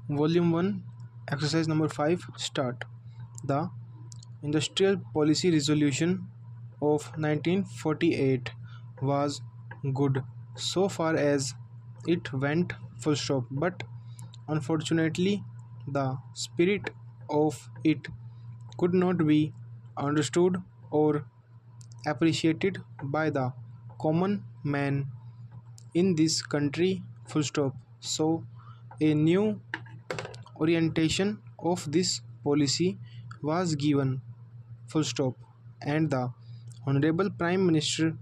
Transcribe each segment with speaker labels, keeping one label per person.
Speaker 1: Volume 1, Exercise number 5, Start. The Industrial Policy Resolution of 1948 was good so far as it went full stop, but unfortunately, the spirit of it could not be understood or appreciated by the common man in this country full stop. So, a new orientation of this policy was given full stop, and the Honorable Prime Minister,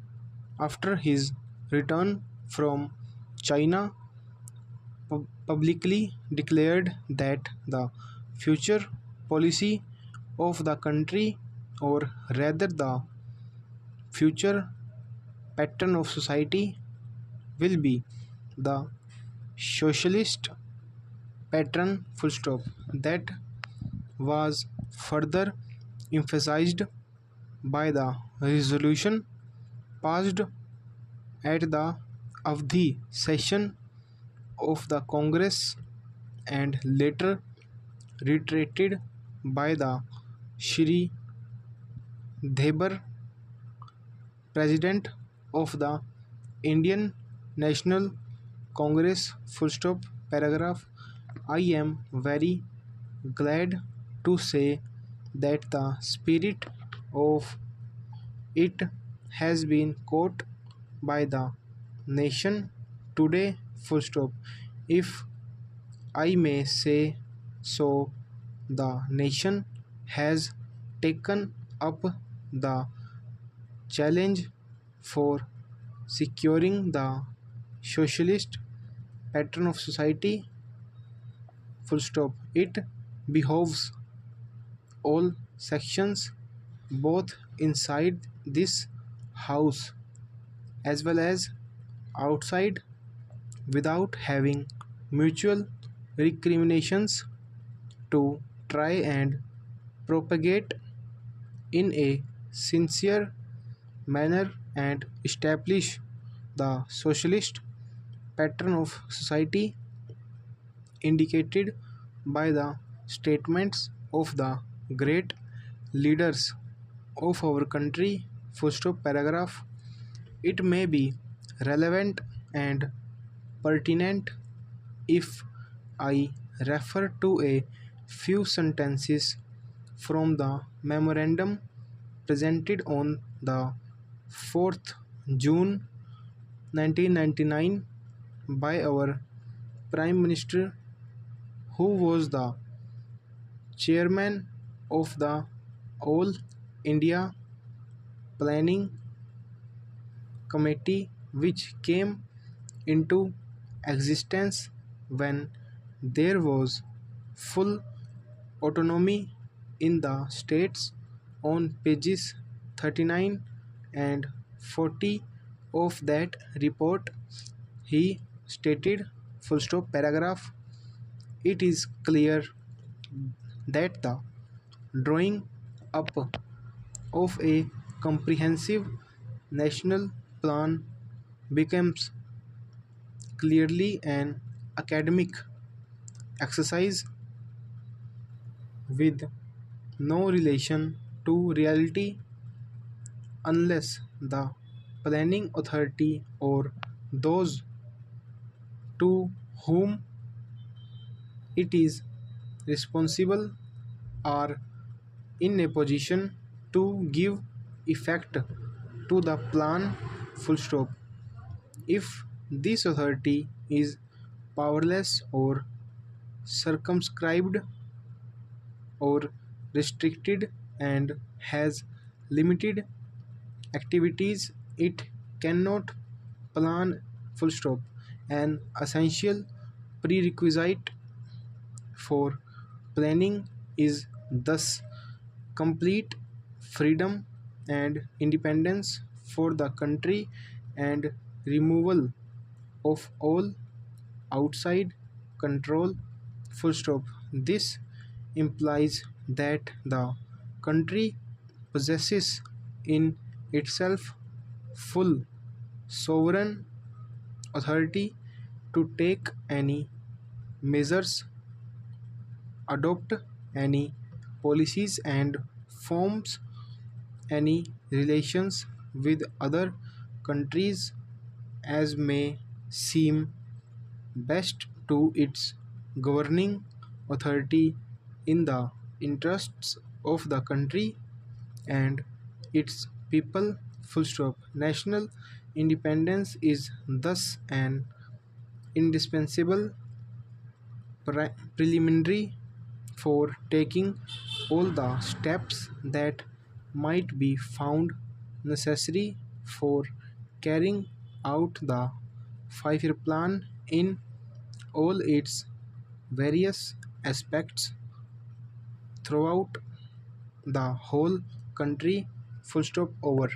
Speaker 1: after his return from China, publicly declared that the future policy of the country, or rather the future pattern of society, will be the socialist pattern full stop. That was further emphasized by the resolution passed at the Avdi session of the Congress and later reiterated by the Shri Debar, President of the Indian National Congress full stop. Paragraph. I am very glad to say that the spirit of it has been caught by the nation today full stop. If I may say so, the nation has taken up the challenge for securing the socialist pattern of society full stop. It behoves all sections, both inside this house as well as outside, without having mutual recriminations, to try and propagate in a sincere manner and establish the socialist pattern of society indicated by the statements of the great leaders of our country. Full stop. Paragraph. It may be relevant and pertinent if I refer to a few sentences from the memorandum presented on the 4th June 1999 by our Prime Minister, who was the chairman of the All India Planning Committee, which came into existence when there was full autonomy in the states. On pages 39 and 40 of that report, he stated full stop. Paragraph. It is clear that the drawing up of a comprehensive national plan becomes clearly an academic exercise with no relation to reality unless the planning authority or those to whom it is responsible are in a position to give effect to the plan full stop. If this authority is powerless or circumscribed or restricted and has limited activities, it cannot plan full stop. An essential prerequisite for planning is thus complete freedom and independence for the country and removal of all outside control full stop. This implies that the country possesses in itself full sovereign authority to take any measures, adopt any policies, and forms any relations with other countries as may seem best to its governing authority in the interests of the country and its people. Full stop. National independence is thus an indispensable preliminary for taking all the steps that might be found necessary for carrying out the 5 year plan in all its various aspects throughout the whole country. Full stop. Over.